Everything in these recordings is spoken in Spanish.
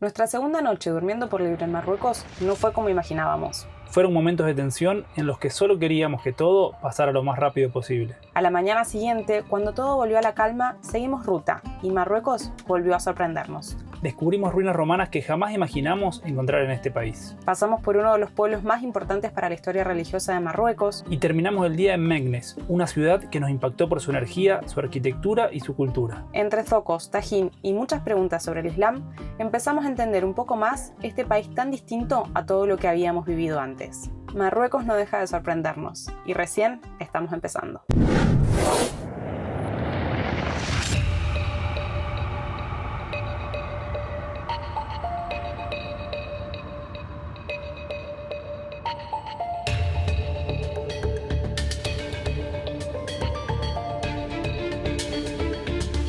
Nuestra segunda noche durmiendo por libre en Marruecos no fue como imaginábamos. Fueron momentos de tensión en los que solo queríamos que todo pasara lo más rápido posible. A la mañana siguiente, cuando todo volvió a la calma, seguimos ruta y Marruecos volvió a sorprendernos. Descubrimos ruinas romanas que jamás imaginamos encontrar en este país. Pasamos por uno de los pueblos más importantes para la historia religiosa de Marruecos Y terminamos el día en Meknes, una ciudad que nos impactó por su energía, su arquitectura y su cultura. Entre zocos, tajín y muchas preguntas sobre el Islam, empezamos a entender un poco más este país tan distinto a todo lo que habíamos vivido antes. Marruecos no deja de sorprendernos y recién estamos empezando.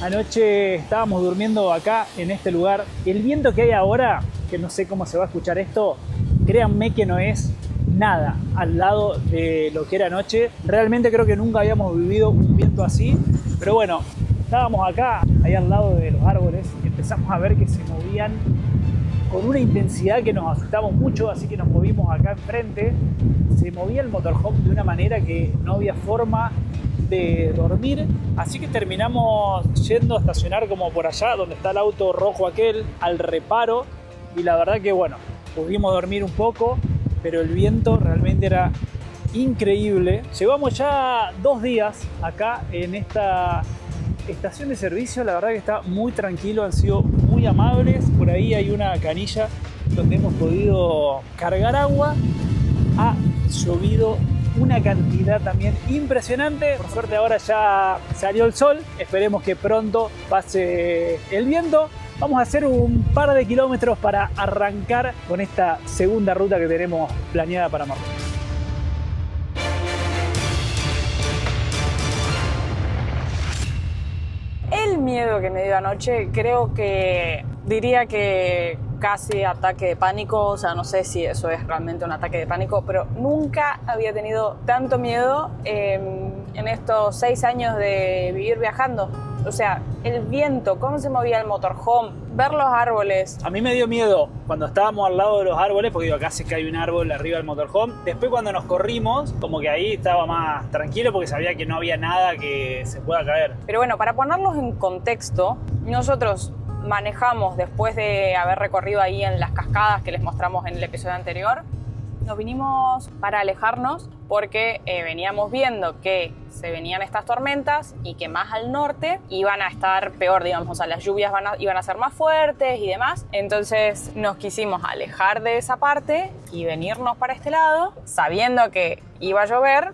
Anoche estábamos durmiendo acá en este lugar. El viento que hay ahora, que no sé cómo se va a escuchar esto, créanme que no es nada al lado de lo que era anoche. Realmente creo que nunca habíamos vivido un viento así. Pero bueno, estábamos acá, ahí al lado de los árboles, y empezamos a ver que se movían con una intensidad que nos asustamos mucho, así que nos movimos acá enfrente. Se movía el motorhome de una manera que no había forma de dormir, así que terminamos yendo a estacionar como por allá donde está el auto rojo aquel, al reparo, y la verdad que bueno, pudimos dormir un poco, pero el viento realmente era increíble. Llevamos ya 2 días acá en esta estación de servicio, la verdad que está muy tranquilo, han sido muy amables. Por ahí hay una canilla donde hemos podido cargar agua. Ha llovido una cantidad también impresionante. Por suerte ahora ya salió el sol, esperemos que pronto pase el viento. Vamos a hacer un par de kilómetros para arrancar con esta segunda ruta que tenemos planeada para Marruecos. El miedo que me dio anoche, creo que diría que casi ataque de pánico, o sea, no sé si eso es realmente un ataque de pánico, pero nunca había tenido tanto miedo en estos 6 años de vivir viajando. O sea, el viento, cómo se movía el motorhome, ver los árboles. A mí me dio miedo cuando estábamos al lado de los árboles, porque digo, acá sé que hay un árbol arriba del motorhome. Después cuando nos corrimos, como que ahí estaba más tranquilo porque sabía que no había nada que se pueda caer. Pero bueno, para ponerlos en contexto, nosotros manejamos después de haber recorrido ahí en las cascadas que les mostramos en el episodio anterior. Nos vinimos para alejarnos porque veníamos viendo que se venían estas tormentas y que más al norte iban a estar peor, digamos, o sea, las lluvias iban a ser más fuertes y demás. Entonces nos quisimos alejar de esa parte y venirnos para este lado, sabiendo que iba a llover,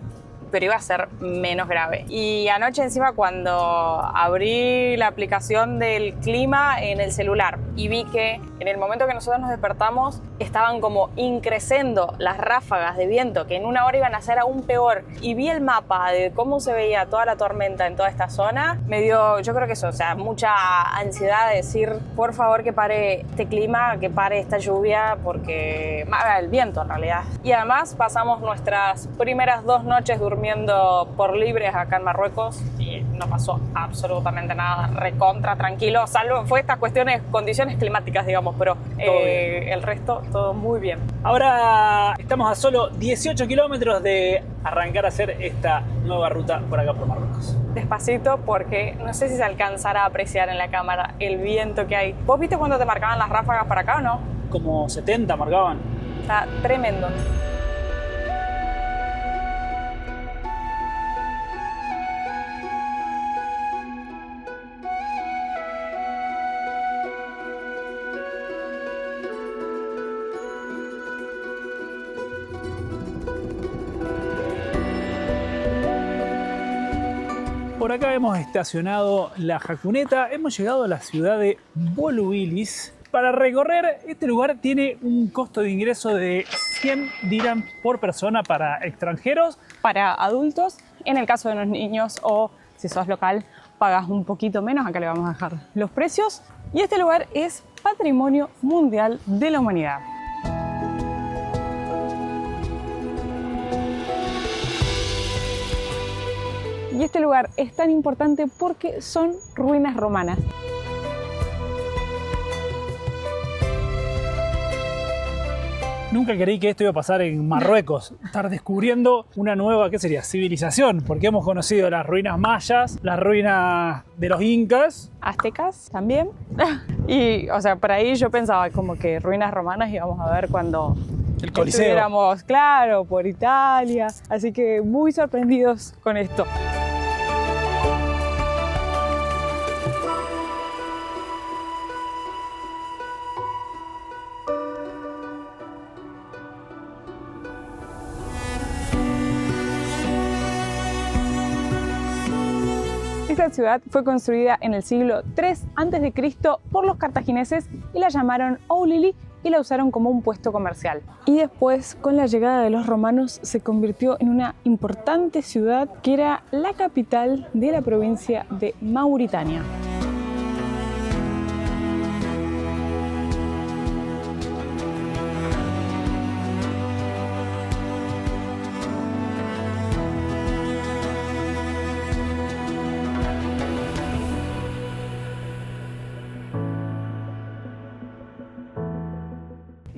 pero iba a ser menos grave. Y anoche encima cuando abrí la aplicación del clima en el celular y vi que en el momento que nosotros nos despertamos estaban como increciendo las ráfagas de viento que en 1 hora iban a ser aún peor, y vi el mapa de cómo se veía toda la tormenta en toda esta zona, me dio, yo creo que eso, o sea, mucha ansiedad de decir, por favor que pare este clima, que pare esta lluvia, porque el viento en realidad. Y además pasamos nuestras primeras 2 noches durmiendo por libres acá en Marruecos y no pasó absolutamente nada, recontra tranquilo, salvo fue estas condiciones climáticas, digamos, pero el resto todo muy bien. Ahora estamos a solo 18 kilómetros de arrancar a hacer esta nueva ruta por acá por Marruecos. Despacito porque no sé si se alcanzará a apreciar en la cámara el viento que hay. ¿Vos viste cuando te marcaban las ráfagas para acá o no? Como 70 marcaban. Está tremendo. Por acá hemos estacionado la jacuneta, hemos llegado a la ciudad de Volubilis. Para recorrer este lugar tiene un costo de ingreso de 100 dirhams por persona para extranjeros. Para adultos, en el caso de los niños o si sos local, pagas un poquito menos. Acá le vamos a dejar los precios. Y este lugar es Patrimonio Mundial de la Humanidad. Y este lugar es tan importante porque son ruinas romanas. Nunca creí que esto iba a pasar en Marruecos, estar descubriendo una nueva, ¿qué sería? Civilización, porque hemos conocido las ruinas mayas, las ruinas de los incas. Aztecas también. Y, o sea, por ahí yo pensaba como que ruinas romanas íbamos a ver cuando El Coliseo. estuviéramos, claro, por Italia. Así que muy sorprendidos con esto. Esta ciudad fue construida en el siglo III a.C. por los cartagineses y la llamaron Oulili y la usaron como un puesto comercial. Y después, con la llegada de los romanos, se convirtió en una importante ciudad que era la capital de la provincia de Mauritania.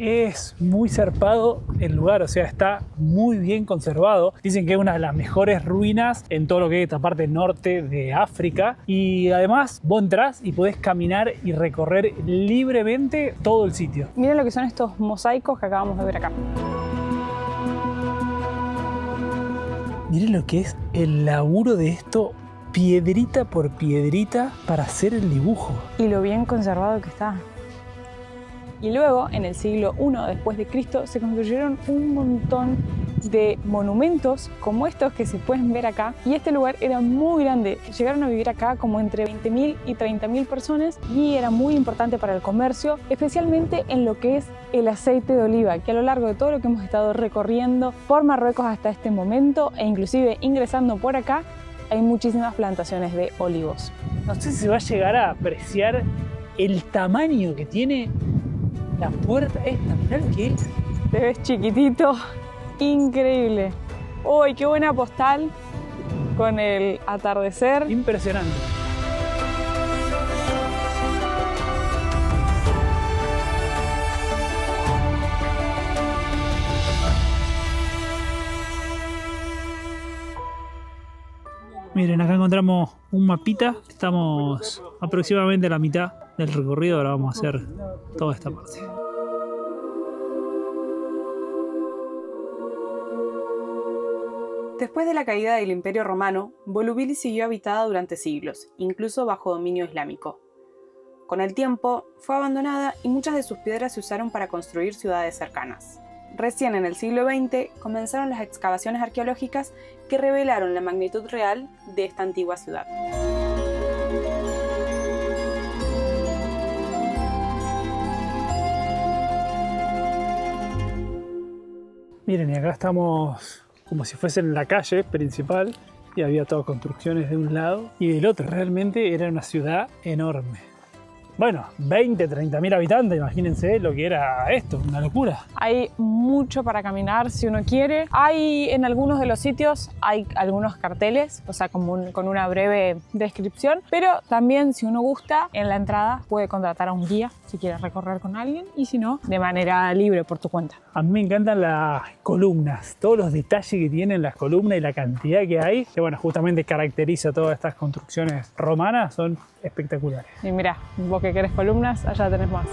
Es muy zarpado el lugar, o sea, está muy bien conservado. Dicen que es una de las mejores ruinas en todo lo que es esta parte norte de África. Y además vos entrás y podés caminar y recorrer libremente todo el sitio. Miren lo que son estos mosaicos que acabamos de ver acá. Miren lo que es el laburo de esto, piedrita por piedrita, para hacer el dibujo. Y lo bien conservado que está. Y luego, en el siglo I después de Cristo, se construyeron un montón de monumentos como estos que se pueden ver acá. Y este lugar era muy grande. Llegaron a vivir acá como entre 20.000 y 30.000 personas y era muy importante para el comercio, especialmente en lo que es el aceite de oliva, que a lo largo de todo lo que hemos estado recorriendo por Marruecos hasta este momento e inclusive ingresando por acá, hay muchísimas plantaciones de olivos. No sé si se va a llegar a apreciar el tamaño que tiene la puerta esta. Mirá lo que es. Te ves chiquitito, increíble. ¡Uy, qué buena postal con el atardecer! Impresionante. Miren, acá encontramos un mapita. Estamos aproximadamente a la mitad del recorrido. Ahora vamos a hacer toda esta parte. Después de la caída del Imperio Romano, Volubilis siguió habitada durante siglos, incluso bajo dominio islámico. Con el tiempo, fue abandonada y muchas de sus piedras se usaron para construir ciudades cercanas. Recién en el siglo XX comenzaron las excavaciones arqueológicas que revelaron la magnitud real de esta antigua ciudad. Miren, y acá estamos como si fuese en la calle principal y había todas construcciones de un lado y del otro. Realmente era una ciudad enorme. Bueno, 20, 30.000 habitantes, imagínense lo que era esto, una locura. Hay mucho para caminar si uno quiere. Hay en algunos de los sitios, hay algunos carteles, o sea, con una breve descripción, pero también si uno gusta, en la entrada puede contratar a un guía si quiere recorrer con alguien y si no, de manera libre por tu cuenta. A mí me encantan las columnas, todos los detalles que tienen las columnas y la cantidad que hay, que bueno, justamente caracteriza todas estas construcciones romanas, son espectaculares. Y mirá, vos que querés columnas, allá tenés más.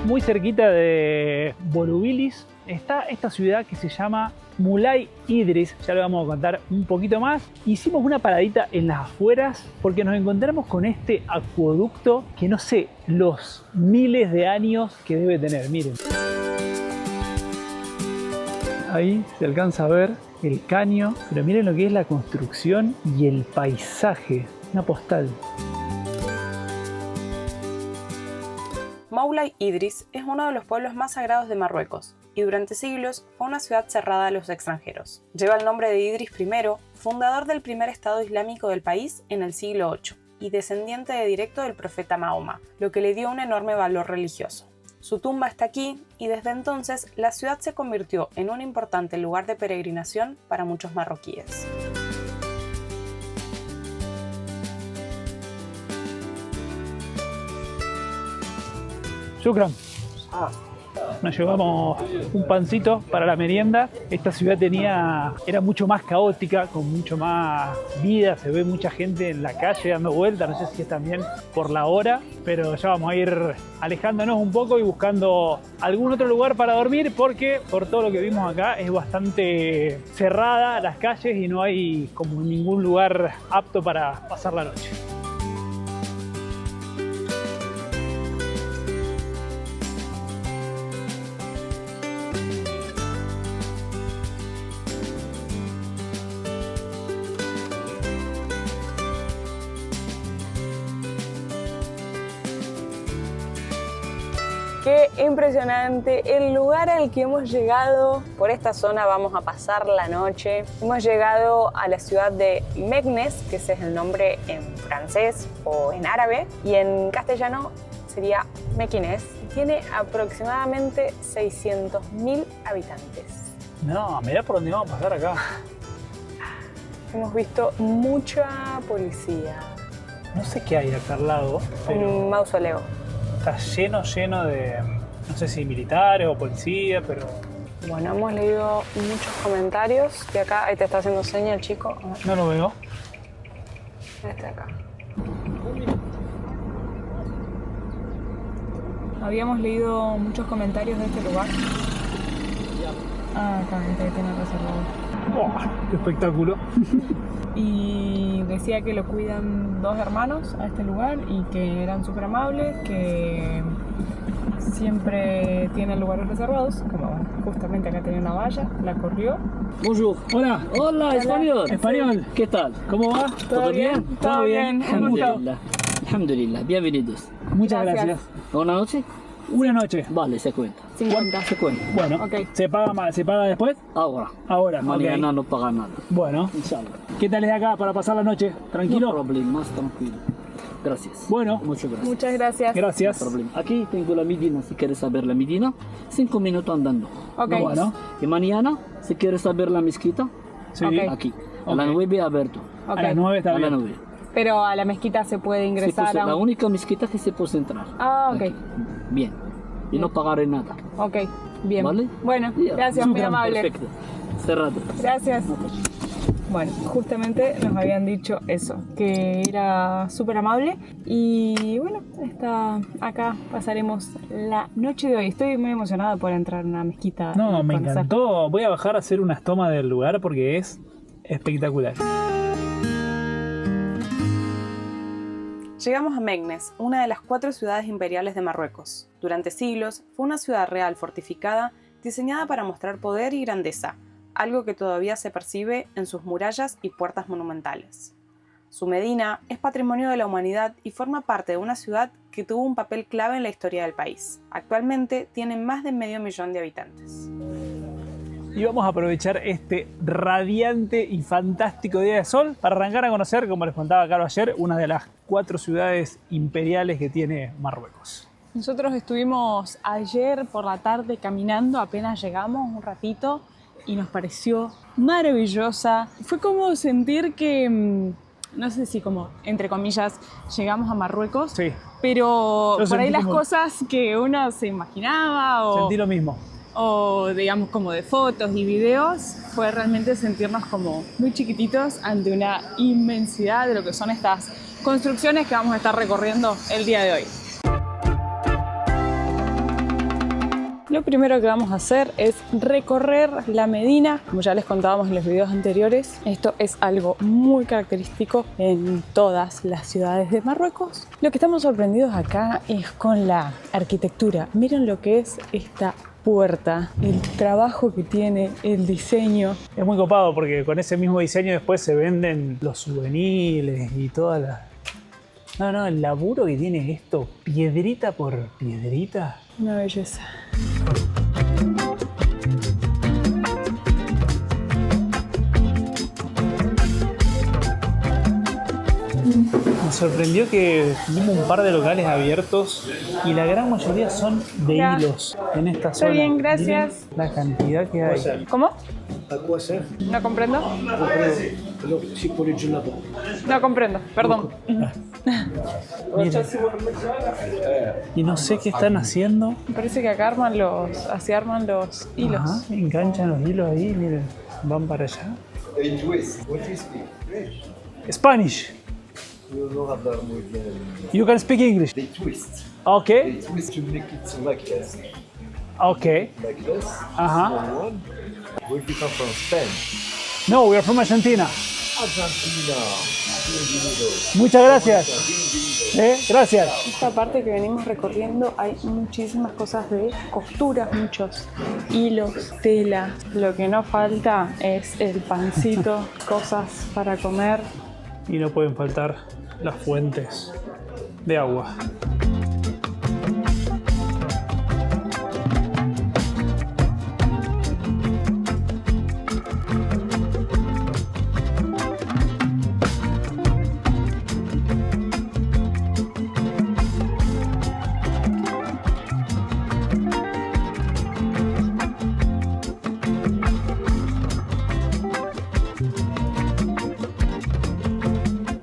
Muy cerquita de Volubilis está esta ciudad que se llama Mulay Idris, ya le vamos a contar un poquito más. Hicimos una paradita en las afueras porque nos encontramos con este acueducto que no sé los miles de años que debe tener, miren. Ahí se alcanza a ver el caño, pero miren lo que es la construcción y el paisaje. Una postal. Moulay Idris es uno de los pueblos más sagrados de Marruecos y durante siglos fue una ciudad cerrada a los extranjeros. Lleva el nombre de Idris I, fundador del primer estado islámico del país en el siglo VIII y descendiente directo del profeta Mahoma, lo que le dio un enorme valor religioso. Su tumba está aquí y desde entonces la ciudad se convirtió en un importante lugar de peregrinación para muchos marroquíes. Shukran. Nos llevamos un pancito para la merienda. Esta ciudad era mucho más caótica, con mucho más vida. Se ve mucha gente en la calle dando vueltas. No sé si es también por la hora, pero ya vamos a ir alejándonos un poco y buscando algún otro lugar para dormir, porque por todo lo que vimos acá es bastante cerrada las calles y no hay como ningún lugar apto para pasar la noche. ¡Qué impresionante! El lugar al que hemos llegado. Por esta zona vamos a pasar la noche. Hemos llegado a la ciudad de Meknes, que ese es el nombre en francés o en árabe, y en castellano sería Mequinés. Tiene aproximadamente 600.000 habitantes. No, mirá por dónde vamos a pasar acá. Hemos visto mucha policía. No sé qué hay acá al lado, pero Un mausoleo. está lleno de, no sé si militares o policías, pero Bueno, hemos leído muchos comentarios. Que acá, ahí te está haciendo seña el chico. no lo veo. Este de acá. Habíamos leído muchos comentarios de este lugar. Ah, acá, gente que tiene reservado. ¡Buah! ¡Qué espectáculo! Y decía que lo cuidan dos hermanos a este lugar y que eran súper amables, que siempre tienen lugares reservados. Como justamente acá tenía una valla, la corrió. Bonjour. Hola, Hola, español. español. ¿Qué tal? ¿Cómo va? ¿Todo bien? Todo bien. Un gusto. Alhamdulillah. Alhamdulillah. Bienvenidos. Muchas Gracias. gracias. ¿Una noche? Una noche. Vale, se cuenta. 50. Se cuenta. Bueno, Ok. ¿se paga después? Ahora. Ahora, Mañana ok. no paga nada. Bueno, Inshallah. ¿qué tal es acá para pasar la noche? No ¿Tranquilo? problema, más tranquilo. Gracias. Bueno. Muchas gracias. Muchas gracias. Gracias. No problema. Aquí tengo la Medina, si quieres saber la Medina. 5 minutos andando. Ok. No más. Bueno. Y mañana, si quieres saber la mezquita, Sí. Ok. aquí. A las Ok. 9 abierto. Ok. A las 9 está A las bien. 9. Pero a la mezquita se puede ingresar Sí, a la un... única mezquita que se puede entrar. Ah, ok. Aquí. Bien. Y no pagaré nada. Ok, bien. ¿Vale? Bueno, Ya. gracias, muy Súper, amable. Perfecto. Cerrado. Gracias. Bueno, justamente nos habían dicho eso, que era súper amable y bueno, acá pasaremos la noche de hoy. Estoy muy emocionada por entrar en una mezquita. No, y me conocer. encantó. Voy a bajar a hacer unas tomas del lugar porque es espectacular. Llegamos a Meknes, una de las 4 ciudades imperiales de Marruecos. Durante siglos fue una ciudad real fortificada diseñada para mostrar poder y grandeza, algo que todavía se percibe en sus murallas y puertas monumentales. Su medina es patrimonio de la humanidad y forma parte de una ciudad que tuvo un papel clave en la historia del país. Actualmente tiene más de 500.000 de habitantes. Y vamos a aprovechar este radiante y fantástico día de sol para arrancar a conocer, como les contaba Caro ayer, una de las 4 ciudades imperiales que tiene Marruecos. Nosotros estuvimos ayer por la tarde caminando, apenas llegamos un ratito y nos pareció maravillosa. Fue como sentir que, no sé si como, entre comillas, llegamos a Marruecos, Sí, pero Yo por ahí sentí las como- cosas que uno se imaginaba sentí lo mismo. o digamos como de fotos y videos, fue realmente sentirnos como muy chiquititos ante una inmensidad de lo que son estas construcciones que vamos a estar recorriendo el día de hoy. Lo primero que vamos a hacer es recorrer la Medina. Como ya les contábamos en los videos anteriores, esto es algo muy característico en todas las ciudades de Marruecos. Lo que estamos sorprendidos acá es con la arquitectura. Miren lo que es esta puerta, el trabajo que tiene, el diseño. Es muy copado porque con ese mismo diseño después se venden los souvenirs y todas las... No, el laburo que tiene esto, piedrita por piedrita. Una belleza. Me sorprendió que tuvimos un par de locales abiertos y la gran mayoría son de hilos en esta zona. Está bien, gracias. Miren la cantidad que hay. ¿Cómo? À quoi sert? No comprendo. Alors, c'est pour les jeunes là-bas. No comprendo, perdón. Miren. Y no sé qué están haciendo. Me parece que acá así arman los hilos. Ajá, enganchan los hilos ahí, miren, van para allá. They twist. What do you speak? French. Spanish. You know hablar muy bien. You can speak English. They twist. Okay. They twist to make it like this. Okay. Like this. Ajá. One. Where do you come from? Spain. No, we are from Argentina. Argentina. Bienvenido. Muchas gracias. Gracias. Esta parte que venimos recorriendo hay muchísimas cosas de costuras, muchos hilos, tela. Lo que no falta es el pancito, cosas para comer. Y no pueden faltar las fuentes de agua.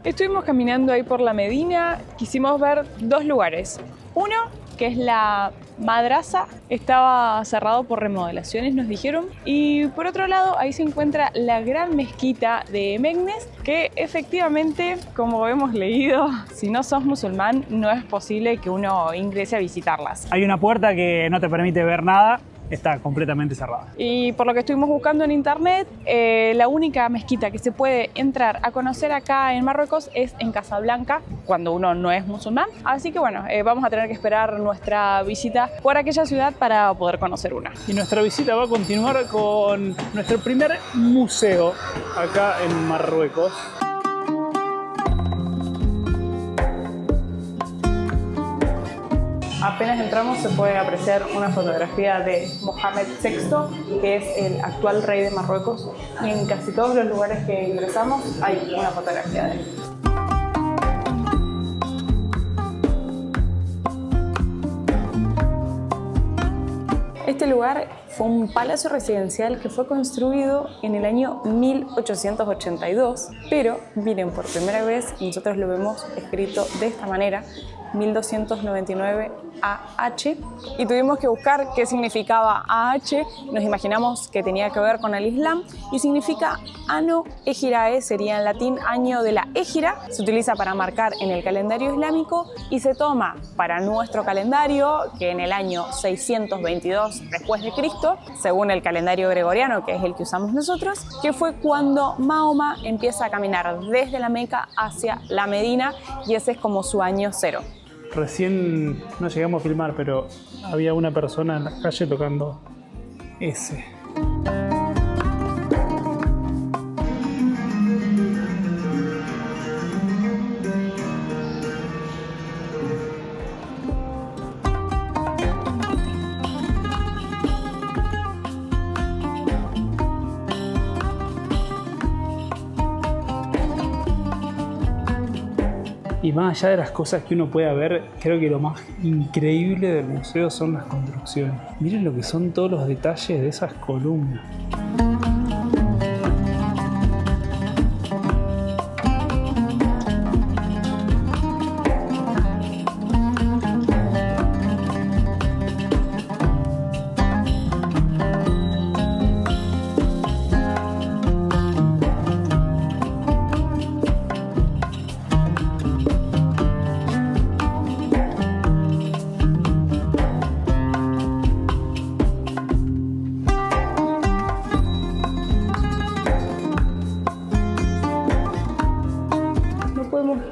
Estuvimos caminando ahí por la Medina, quisimos ver dos lugares. Uno, que es la madrasa, estaba cerrado por remodelaciones, nos dijeron. Y por otro lado, ahí se encuentra la gran mezquita de Meknes, que efectivamente, como hemos leído, si no sos musulmán, no es posible que uno ingrese a visitarlas. Hay una puerta que no te permite ver nada. Está completamente cerrada. Y por lo que estuvimos buscando en internet, la única mezquita que se puede entrar a conocer acá en Marruecos es en Casablanca, cuando uno no es musulmán. Así que bueno, vamos a tener que esperar nuestra visita por aquella ciudad para poder conocer una. Y nuestra visita va a continuar con nuestro primer museo acá en Marruecos. Apenas entramos se puede apreciar una fotografía de Mohamed VI, que es el actual rey de Marruecos, y en casi todos los lugares que ingresamos hay una fotografía de él. Este lugar fue un palacio residencial que fue construido en el año 1882, pero miren, por primera vez nosotros lo vemos escrito de esta manera, 1299 AH, y tuvimos que buscar qué significaba AH. Nos imaginamos que tenía que ver con el Islam y significa Anno Égirae, sería en latín año de la Égira. Se utiliza para marcar en el calendario islámico y se toma para nuestro calendario, que en el año 622 después de Cristo, según el calendario gregoriano, que es el que usamos nosotros, que fue cuando Mahoma empieza a caminar desde la Meca hacia la Medina, y ese es como su año cero. Recién no llegamos a filmar, pero había una persona en la calle tocando ese. Y más allá de las cosas que uno pueda ver, creo que lo más increíble del museo son las construcciones. Miren lo que son todos los detalles de esas columnas.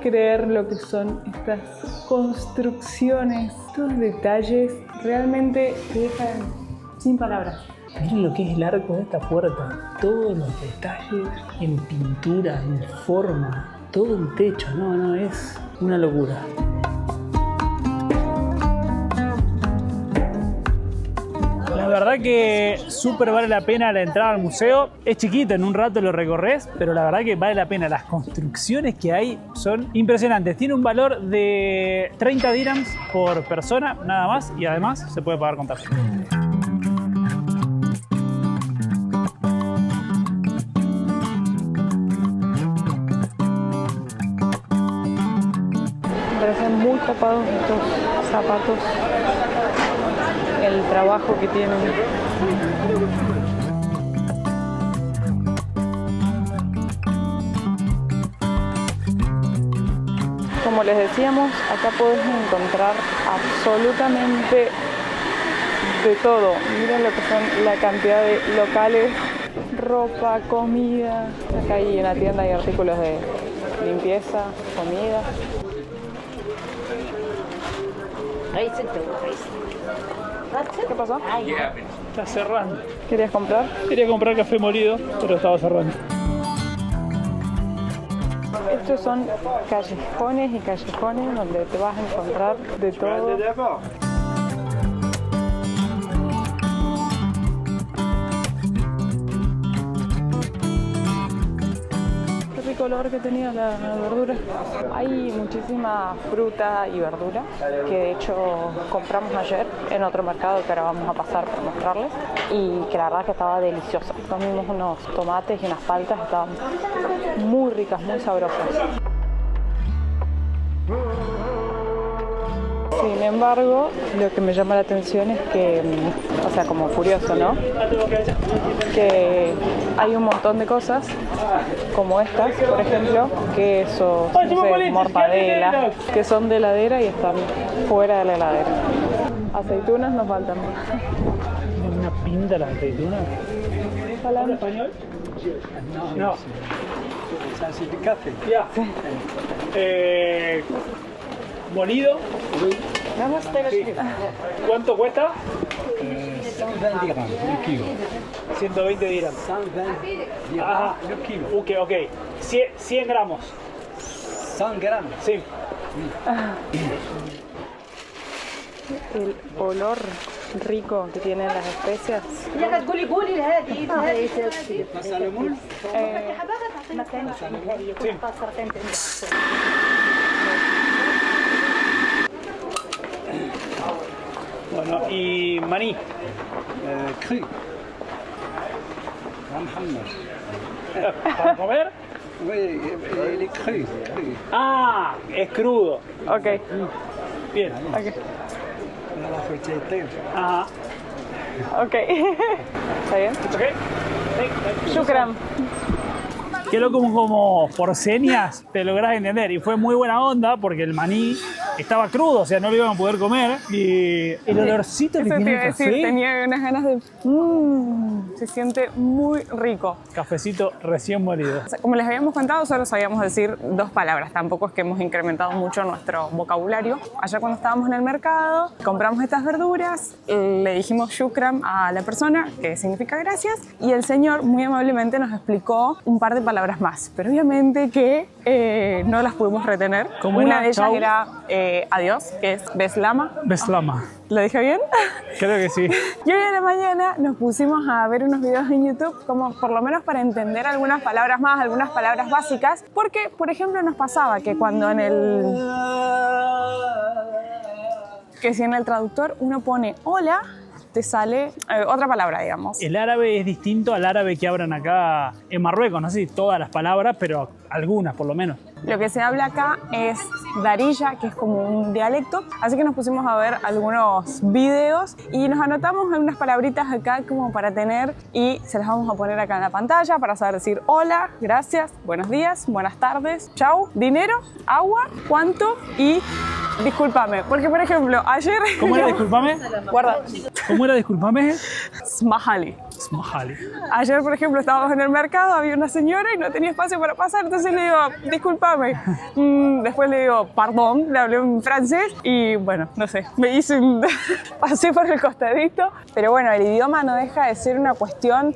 Creer lo que son estas construcciones, estos detalles realmente te dejan Sin palabras. Miren lo que es el arco de esta puerta. Todos los detalles en pintura, en forma, todo el techo. No, es una locura. La verdad que súper vale la pena la entrada al museo. Es chiquito, en un rato lo recorres, pero la verdad que vale la pena. Las construcciones que hay son impresionantes. Tiene un valor de 30 dirhams por persona, nada más, y además se puede pagar con tarjeta. Me parecen muy copados estos zapatos, el trabajo que tienen. Como les decíamos, acá podés encontrar absolutamente de todo. Miren lo que son la cantidad de locales, ropa, comida. Acá hay una tienda y artículos de limpieza, comida. ¿Qué pasó? Está cerrando. ¿Querías comprar? Quería comprar café molido, pero estaba cerrando. Estos son callejones y callejones donde te vas a encontrar de todo. Qué rico olor que tenía la verdura. Hay muchísima fruta y verdura que de hecho compramos ayer en otro mercado que ahora vamos a pasar para mostrarles y que la verdad que estaba deliciosa. Comimos unos tomates y unas paltas, estaban muy ricas, muy sabrosas. Sin embargo, lo que me llama la atención es que, o sea, como curioso, ¿no? Que hay un montón de cosas, como estas, por ejemplo, queso, no sé, mortadela, que son de heladera y están fuera de la heladera. Aceitunas nos faltan. ¿Tiene una pinta las aceitunas? ¿Hablan español? No. Salsificate. Ya. Molido. ¿Cuánto cuesta? 120 dirhams, le kilo. 120 dirhams. 120 Ajá. dirhams, le kilo. Ok. 100 gramos. 100 gramos. Sí. el olor rico que tienen las especias? Bueno, y maní. Cru. ¿Para comer? Oui, il est cru. Ah, es crudo. Ok, Bien. ok. La frittata. Ajá. Ok. ¿Está bien? ¿Ok? Shukran. Qué loco como por señas te lográs entender. Y fue muy buena onda porque el maní estaba crudo, o sea, no lo iban a poder comer. Y el olorcito que Eso te tiene iba a el café. decir, tenía unas ganas de... se siente muy rico. Cafecito recién molido. O sea, como les habíamos contado, solo sabíamos decir 2 palabras. Tampoco es que hemos incrementado mucho nuestro vocabulario. Ayer cuando estábamos en el mercado, compramos estas verduras, le dijimos shukran a la persona, que significa gracias, y el señor muy amablemente nos explicó un par de palabras más. Pero obviamente que no las pudimos retener. ¿Cómo Una era? de ellas Chau. era adiós, que es beslama. Beslama. ¿Lo dije bien? Creo que sí. Y hoy a la mañana nos pusimos a ver unos videos en YouTube, como por lo menos para entender algunas palabras más, algunas palabras básicas, porque, por ejemplo, nos pasaba que cuando si en el traductor uno pone hola, te sale otra palabra, digamos. El árabe es distinto al árabe que hablan acá en Marruecos. No sé si todas las palabras, pero algunas por lo menos. Lo que se habla acá es darilla, que es como un dialecto, así que nos pusimos a ver algunos videos y nos anotamos algunas palabritas acá como para tener y se las vamos a poner acá en la pantalla para saber decir hola, gracias, buenos días, buenas tardes, chau, dinero, agua, cuánto y discúlpame. Porque, por ejemplo, ayer... ¿Cómo era? Disculpame. Guarda. ¿Cómo era? Disculpame. Smahali. Mahali. Ayer, por ejemplo, estábamos en el mercado, había una señora y no tenía espacio para pasar, entonces le digo, discúlpame. Después le digo, perdón, le hablé en francés y bueno, no sé, me hice pasé por el costadito. Pero bueno, el idioma no deja de ser una cuestión,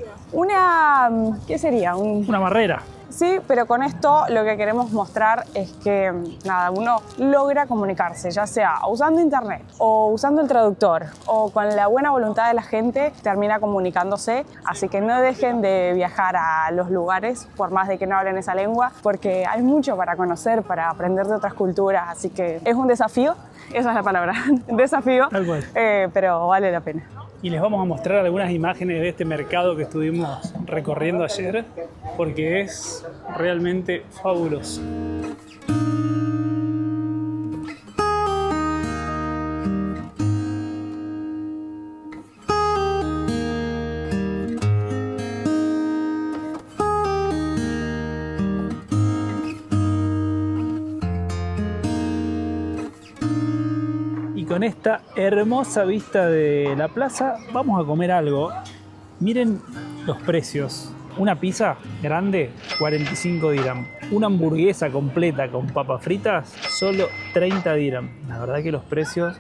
¿qué sería? Una barrera. Sí, pero con esto lo que queremos mostrar es que nada, uno logra comunicarse, ya sea usando internet o usando el traductor o con la buena voluntad de la gente, termina comunicándose. Así que no dejen de viajar a los lugares, por más de que no hablen esa lengua, porque hay mucho para conocer, para aprender de otras culturas. Así que es un desafío, esa es la palabra, desafío, Tal cual. pero vale la pena. Y les vamos a mostrar algunas imágenes de este mercado que estuvimos recorriendo ayer, porque es realmente fabuloso. Y con esta hermosa vista de la plaza vamos a comer algo. Miren los precios. Una pizza grande, 45 dirham. Una hamburguesa completa con papas fritas, solo 30 dirham. La verdad que los precios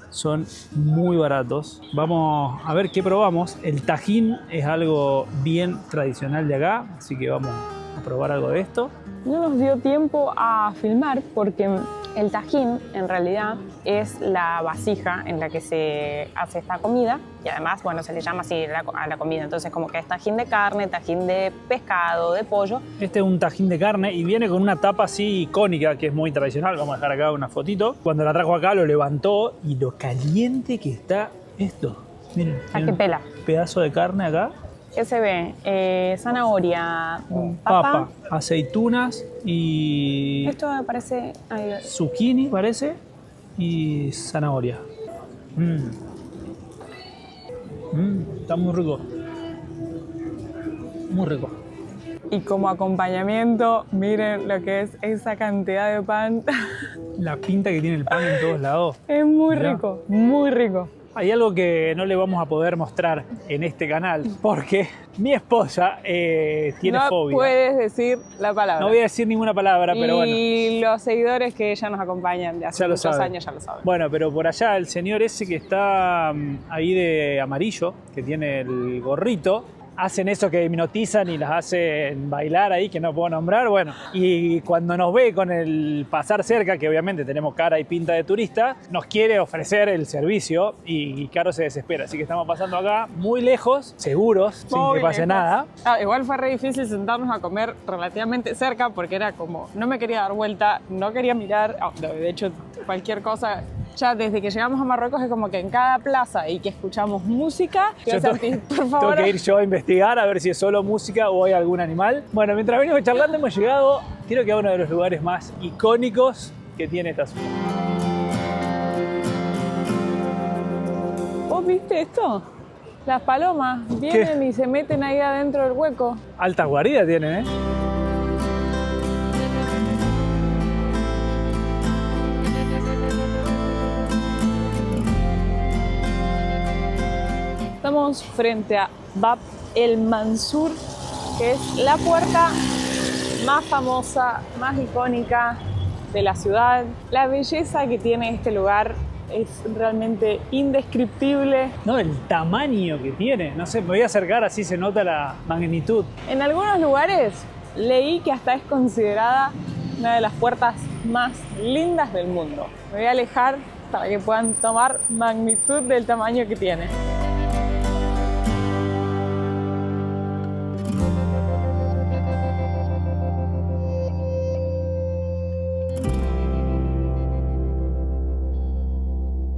son muy baratos. Vamos a ver qué probamos. El tajín es algo bien tradicional de acá, así que vamos a probar algo de esto. No nos dio tiempo a filmar porque el tajín en realidad es la vasija en la que se hace esta comida y además, bueno, se le llama así a la comida. Entonces como que es tajín de carne, tajín de pescado, de pollo. Este es un tajín de carne y viene con una tapa así icónica que es muy tradicional. Vamos a dejar acá una fotito. Cuando la trajo acá lo levantó y lo caliente que está esto. Miren, ¿A qué pela? Pedazo de carne acá. ¿Qué se ve? Zanahoria, Papa, aceitunas y Esto me parece... zucchini, parece, y zanahoria. Está muy rico. Muy rico. Y como acompañamiento, miren lo que es esa cantidad de pan. La pinta que tiene el pan en todos lados. Es muy Mirá. rico, muy rico. Hay algo que no le vamos a poder mostrar en este canal porque mi esposa tiene no fobia. puedes decir la palabra. No voy a decir ninguna palabra, pero bueno. Y los seguidores que ya nos acompañan de hace Ya lo muchos saben. años ya lo saben. Bueno, pero por allá el señor ese que está ahí de amarillo, que tiene el gorrito, hacen eso que hipnotizan y las hacen bailar ahí, que no puedo nombrar, bueno. Y cuando nos ve con el pasar cerca, que obviamente tenemos cara y pinta de turista, nos quiere ofrecer el servicio y Caro se desespera. Así que estamos pasando acá muy lejos, seguros, sin Muy que pase lejos. nada. Igual fue re difícil sentarnos a comer relativamente cerca porque era como, no me quería dar vuelta, no quería mirar, de hecho cualquier cosa. Ya desde que llegamos a Marruecos es como que en cada plaza y que escuchamos música, Yo Santi, por tengo favor. que ir yo a investigar a ver si es solo música o hay algún animal. Bueno, mientras venimos charlando hemos llegado, creo que a uno de los lugares más icónicos que tiene esta ciudad. ¿Vos viste esto? Las palomas vienen y se meten ahí adentro del hueco. Altas guaridas tienen, ¿eh? Estamos frente a Bab el Mansur, que es la puerta más famosa, más icónica de la ciudad. La belleza que tiene este lugar es realmente indescriptible. No, el tamaño que tiene. No sé, me voy a acercar así se nota la magnitud. En algunos lugares leí que hasta es considerada una de las puertas más lindas del mundo. Me voy a alejar para que puedan tomar magnitud del tamaño que tiene.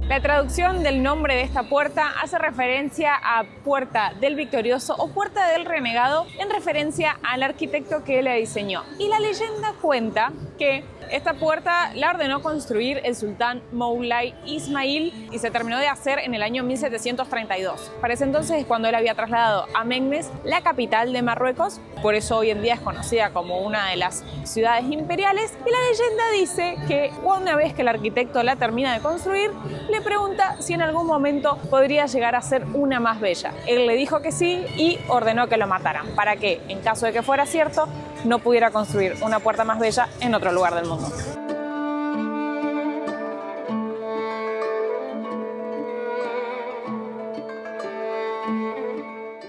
La traducción del nombre de esta puerta hace referencia a Puerta del Victorioso o Puerta del Renegado en referencia al arquitecto que la diseñó. Y la leyenda cuenta que Esta puerta la ordenó construir el sultán Moulay Ismail y se terminó de hacer en el año 1732. Para ese entonces es cuando él había trasladado a Meknès, la capital de Marruecos. Por eso hoy en día es conocida como una de las ciudades imperiales. Y la leyenda dice que una vez que el arquitecto la termina de construir, le pregunta si en algún momento podría llegar a ser una más bella. Él le dijo que sí y ordenó que lo mataran, para que, en caso de que fuera cierto, no pudiera construir una puerta más bella en otro lugar del mundo.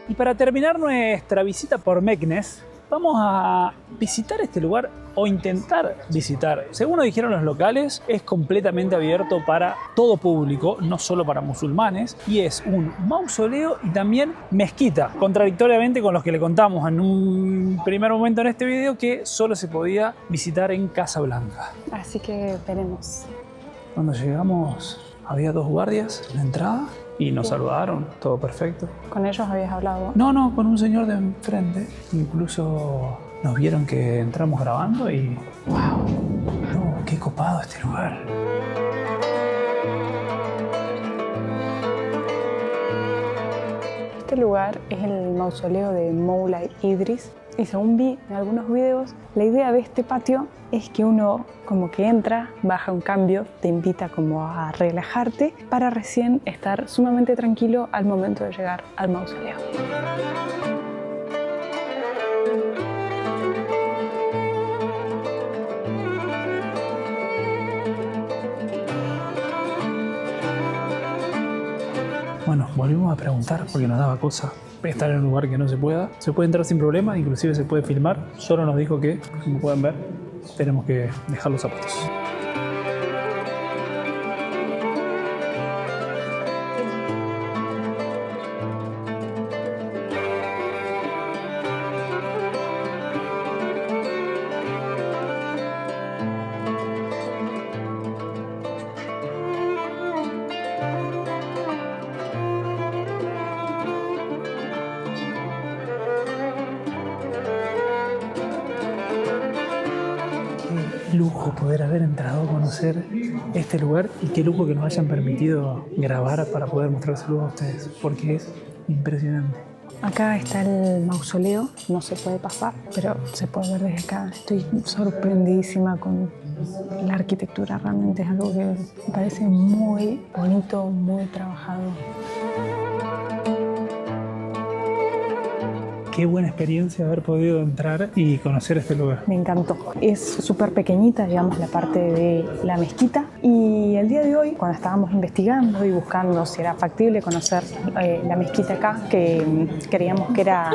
Y para terminar nuestra visita por Meknès, vamos a visitar este lugar o intentar visitar. Según nos dijeron los locales, es completamente abierto para todo público, no solo para musulmanes, y es un mausoleo y también mezquita, contradictoriamente con los que le contamos en un primer momento en este video que solo se podía visitar en Casablanca. Así que veremos. Cuando llegamos había 2 guardias en la entrada y nos saludaron, todo perfecto. ¿Con ellos habías hablado? No, con un señor de enfrente. Incluso nos vieron que entramos grabando y... ¡Wow! No, qué copado este lugar. Este lugar es el mausoleo de Moulay Idris y según vi en algunos videos, la idea de este patio es que uno como que entra, baja un cambio, te invita como a relajarte para recién estar sumamente tranquilo al momento de llegar al mausoleo. Bueno, volvimos a preguntar porque nos daba cosa estar en un lugar que no se pueda. Se puede entrar sin problema, inclusive se puede filmar. Solo nos dijo que, como pueden ver, tenemos que dejar los zapatos. Lujo poder haber entrado a conocer este lugar y qué lujo que nos hayan permitido grabar para poder mostrárselo a ustedes, porque es impresionante. Acá está el mausoleo, no se puede pasar, pero se puede ver desde acá. Estoy sorprendidísima con la arquitectura, realmente es algo que me parece muy bonito, muy trabajado. Qué buena experiencia haber podido entrar y conocer este lugar. Me encantó. Es súper pequeñita, digamos, la parte de la mezquita. Y el día de hoy, cuando estábamos investigando y buscando si era factible conocer la mezquita acá, que creíamos que era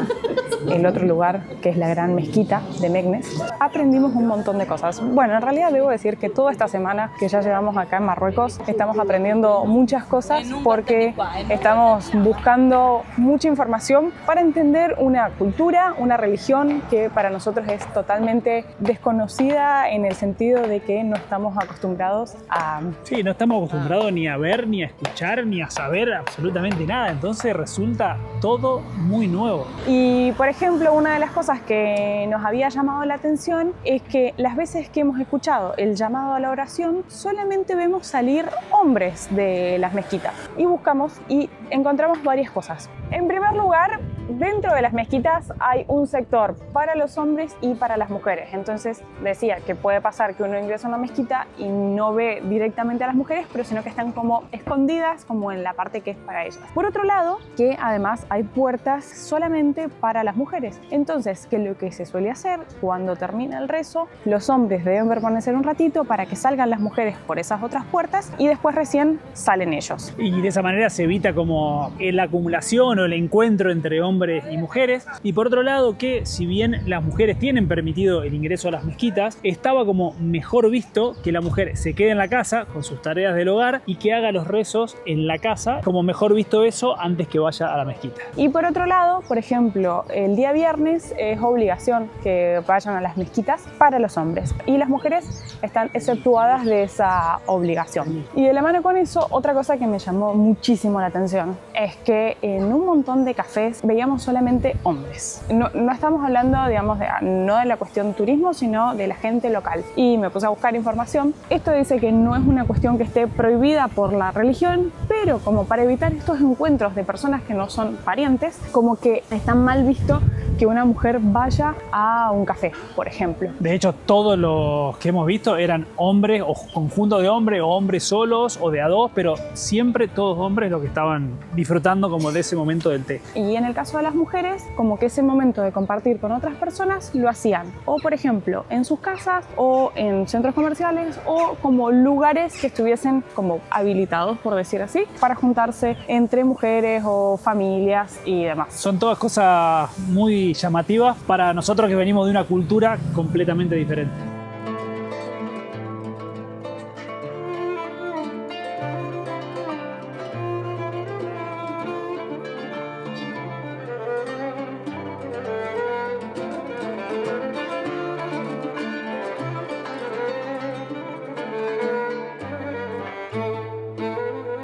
el otro lugar, que es la gran mezquita de Meknès, aprendimos un montón de cosas. Bueno, en realidad debo decir que toda esta semana que ya llevamos acá en Marruecos, estamos aprendiendo muchas cosas porque estamos buscando mucha información para entender una cultura, una religión que para nosotros es totalmente desconocida en el sentido de que no estamos acostumbrados a... Sí, no estamos acostumbrados ni a ver, ni a escuchar, ni a saber absolutamente nada. Entonces resulta todo muy nuevo. Y por ejemplo, una de las cosas que nos había llamado la atención es que las veces que hemos escuchado el llamado a la oración, solamente vemos salir hombres de las mezquitas. Y buscamos y encontramos varias cosas. En primer lugar, dentro de las mezquitas hay un sector para los hombres y para las mujeres. Entonces decía que puede pasar que uno ingresa a una mezquita y no ve directamente a las mujeres, pero sino que están como escondidas, como en la parte que es para ellas. Por otro lado, que además hay puertas solamente para las mujeres. Entonces, que lo que se suele hacer cuando termina el rezo, los hombres deben permanecer un ratito para que salgan las mujeres por esas otras puertas y después recién salen ellos. Y de esa manera se evita como la acumulación o el encuentro entre hombres y mujeres. Y por otro lado, que si bien las mujeres tienen permitido el ingreso a las mezquitas, estaba como mejor visto que la mujer se quede en la casa con sus tareas del hogar y que haga los rezos en la casa, como mejor visto eso antes que vaya a la mezquita. Y por otro lado, por ejemplo, el día viernes es obligación que vayan a las mezquitas para los hombres y las mujeres están exceptuadas de esa obligación. Y de la mano con eso, otra cosa que me llamó muchísimo la atención es que en un montón de cafés veíamos queríamos solamente hombres. No estamos hablando, digamos, no de la cuestión turismo, sino de la gente local. Y me puse a buscar información. Esto dice que no es una cuestión que esté prohibida por la religión, pero como para evitar estos encuentros de personas que no son parientes, como que está mal visto que una mujer vaya a un café, por ejemplo. De hecho, todos los que hemos visto eran hombres o conjunto de hombres o hombres solos o de a dos, pero siempre todos hombres los que estaban disfrutando como de ese momento del té. Y en el caso de las mujeres, como que ese momento de compartir con otras personas lo hacían o por ejemplo en sus casas o en centros comerciales o como lugares que estuviesen como habilitados, por decir así, para juntarse entre mujeres o familias y demás. Son todas cosas muy llamativas para nosotros que venimos de una cultura completamente diferente.